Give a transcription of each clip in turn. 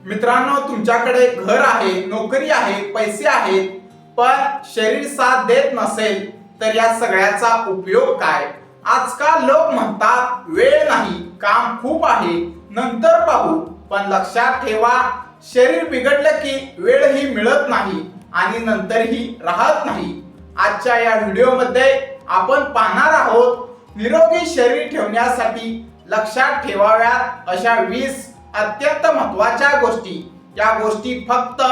मित्रांनो, तुमच्याकडे घर आहे, नोकरी आहे, पैसे आहेत, पण शरीर साथ देत नसेल तर या सगळ्याचा उपयोग काय? आजकाल लोक म्हणतात वेळ नाही, काम खूप आहे, नंतर पाहू. पण लक्षात ठेवा, शरीर बिघडलं की वेळही मिळत नाही आणि नंतरही राहत नाही. आजच्या या व्हिडिओमध्ये आपण पाहणार आहोत निरोगी शरीर ठेवण्यासाठी लक्षात ठेवाव्यात अशा 20 अत्यंत महत्त्वाच्या गोष्टी. या गोष्टी फक्त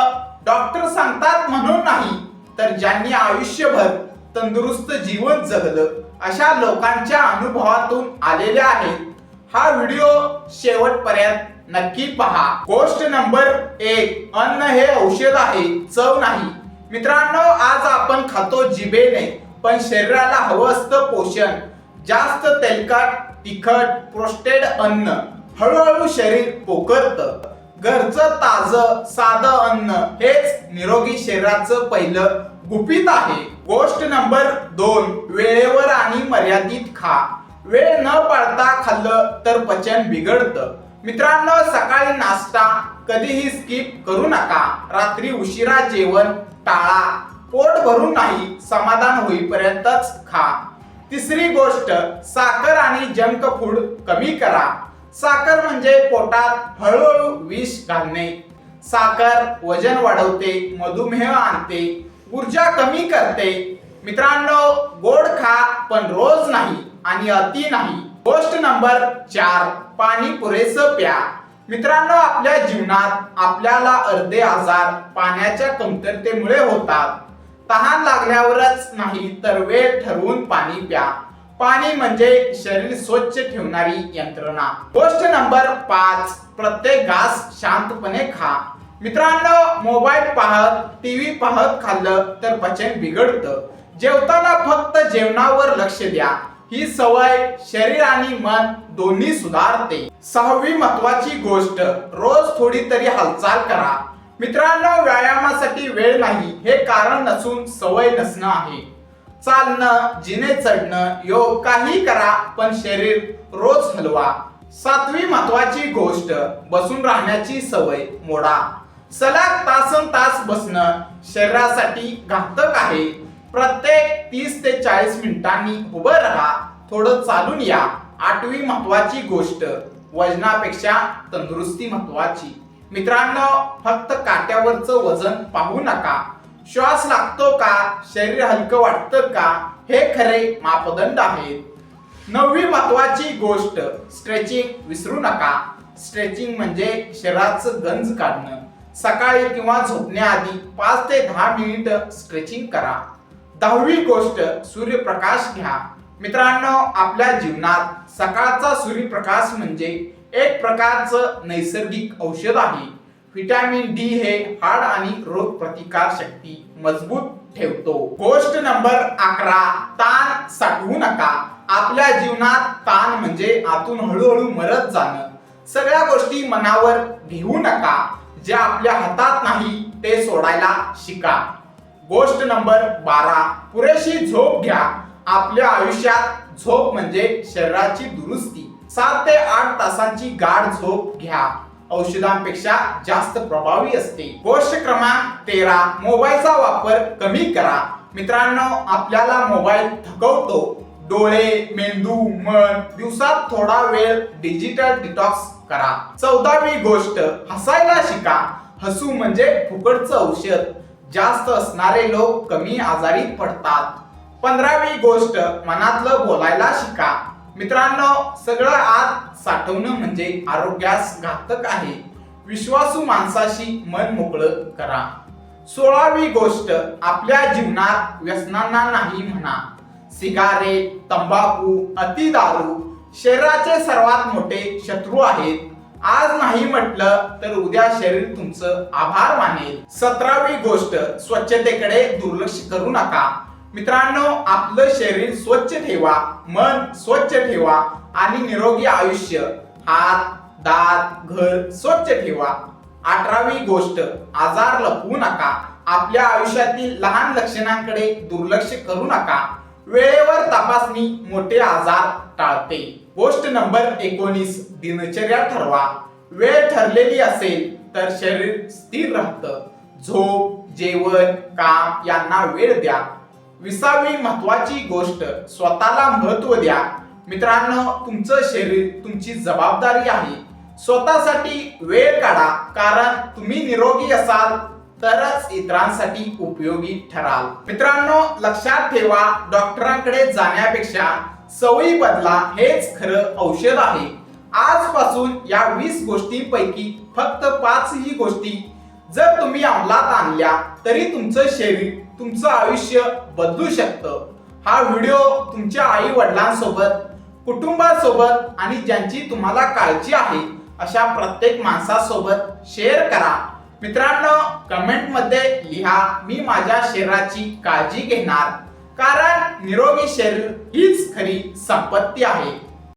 डॉक्टर सांगतात म्हणून नाही, तर ज्यांनी आयुष्यभर तंदुरुस्त जीवन जगलं अशा लोकांच्या अनुभवातून आलेल्या आहेत. हा व्हिडिओ शेवटपर्यंत नक्की पहा. गोष्ट नंबर 1, अन्न हे औषध आहे, चव नाही. मित्रांनो, आज आपण खातो जिभेने, पण शरीराला हवं असतं पोषण. जास्त तेलकट, तिखट, प्रोसेस्ड अन्न हळूहळू शरीर पोखरतं. घरचं ताजं साधं अन्न हेच निरोगी शरीराचं पहिलं गुपित आहे. गोष्ट नंबर 2, वेळेवर आणि मर्यादित खा. वेळ न पाळता खाल्लं तर पचन बिघडतं. मित्रांनो, सकाळी नाश्ता कधीही स्किप करू नका. रात्री उशिरा जेवण टाळा. पोट भरून नाही, समाधान होईपर्यंतच खा. तिसरी गोष्ट, साखर आणि जंक फूड कमी करा. साखर म्हणजे पोटात हळूहळू विष घालणे. साखर वजन वाढवते, मधुमेह आणते, ऊर्जा कमी करते. मित्रांनो, गोड खा, पण रोज नाही आणि अति नाही. गोष्ट नंबर 4, पाणी पुरेसं प्या. मित्रांनो, आपल्या जीवनात आपल्याला अर्धे आजार पाण्याच्या कमतरतेमुळे होतात. तहान लागल्यावरच नाही तर वेळ ठरवून पाणी प्या. पाणी म्हणजे शरीर स्वच्छ ठेवणारी यंत्रणा. गोष्ट नंबर 5, प्रत्येक घास शांतपणे खा. मित्रांनो, मोबाईल पाहत, टीव्ही पाहत खाल्लं तर पचन बिघडतं. जेवताना फक्त जेवणावर लक्ष द्या. ही सवय शरीर आणि मन दोन्ही सुधारते. 6वी महत्वाची गोष्ट, रोज थोडी तरी हालचाल करा. मित्रांनो, व्यायामासाठी वेळ नाही हे कारण नसून सवय नसणं आहे. चालणं, जिने चढणं, योग काही करा, पण शरीर रोज हलवा. 7वी महत्वाची गोष्ट, बसून राहण्याची सवय मोडा. सलग तासन तास बसणं शरीरासाठी घातक आहे. प्रत्येक 30 ते 40 मिनिटांनी उभं राहा, थोडं चालून या. 8वी महत्वाची गोष्ट, वजनापेक्षा तंदुरुस्ती महत्वाची. मित्रांनो, फक्त काट्यावरचं वजन पाहू नका. श्वास लागतो का, शरीर हलकं वाटतं का, हे खरे मापदंड आहेत. 9वी महत्वाची गोष्ट, स्ट्रेचिंग विसरू नका. स्ट्रेचिंग म्हणजे शरीराचं गंज काढणं. सकाळी किंवा झोपण्याआधी 5 ते 10 मिनिट स्ट्रेचिंग करा. 10वी गोष्ट, सूर्यप्रकाश घ्या. मित्रांनो, आपल्या जीवनात सकाळचा सूर्यप्रकाश म्हणजे एक प्रकारचं नैसर्गिक औषध आहे. व्हिटॅमिन डी हे हाड आणि रोग प्रतिकार शक्ती मजबूत ठेवतो. गोष्ट नंबर 11, ताण साठवू नका. आपल्या जीवनात ताण म्हणजे आतून हळूहळू मरत जाणं. सगळ्या गोष्टी मनावर घेऊ नका. जे आपल्या हातात नाही ते सोडायला शिका. गोष्ट नंबर 12, पुरेशी झोप घ्या. आपल्या आयुष्यात झोप म्हणजे शरीराची दुरुस्ती. 7 ते 8 तासांची गाढ झोप घ्या. औषधांपेक्षा जास्त प्रभावी असते. गोष्ट क्रमांक 13, मोबाईलचा वापर कमी करा. मित्रांनो, आपल्याला मोबाईल थकवतो. डोळे, मेंदू, मन. दिवसात थोडा वेळ डिजिटल डिटॉक्स करा. 14वी गोष्ट, हसायला शिका. हसू म्हणजे फुकटचं औषध. जास्त असणारे लोक कमी आजारी पडतात. 15वी गोष्ट, मनातलं बोलायला शिका. मित्रांनो, सगळं आत साठवणं म्हणजे आरोग्यास घातक आहे. विश्वासू माणसाशी मन मोकळं करा. 16वी गोष्ट, आपल्या जीवनात व्यसनांना नाही म्हणा. सिगारेट, तंबाखू, अति दारू शरीराचे सर्वात मोठे शत्रू आहेत. आज नाही म्हटलं तर उद्या शरीर तुमचं आभार मानेल. 17वी गोष्ट, स्वच्छतेकडे दुर्लक्ष करू नका. मित्रांनो, आपलं शरीर स्वच्छ ठेवा, मन स्वच्छ ठेवा आणि निरोगी आयुष्य. हात, दात, घर स्वच्छ ठेवा. 18वी गोष्ट, आजार लपवू नका. आपल्या आयुष्यातील लहान लक्षणांकडे दुर्लक्ष करू नका. वेळेवर तपासणी मोठे आजार टाळते. गोष्ट नंबर 19, दिनचर्या ठरवा. वेळ ठरलेली असेल तर शरीर स्थिर राहतं. झोप, जेवण, काम यांना वेळ द्या. 20वी महत्वाची गोष्ट, स्वतःला महत्व द्या. मित्रांनो, तुमचं शरीर तुमची जबाबदारी आहे. स्वतःसाठी वेळ काढा, कारण तुम्ही निरोगी असाल तरच इतरांसाठी उपयोगी ठराल. मित्रांनो, लक्षात ठेवा, डॉक्टरांकडे जाण्यापेक्षा सवयी बदला हेच खरं औषध आहे. आजपासून या 20 गोष्टींपैकी फक्त 5 ही गोष्टी जर तुम्ही अंमलात आणल्या तरी तुमचं शरीर, तुमचं आयुष्य बदलू शकतं. हा व्हिडिओ तुमच्या आई वडिलांसोबत, कुटुंबासोबत आणि ज्यांची तुम्हाला काळजी आहे अशा प्रत्येक माणसासोबत शेअर करा. मित्रांनो, कमेंट मध्ये लिहा, मी माझ्या शरीराची काळजी घेणार, कारण निरोगी शरीर हीच खरी संपत्ती आहे.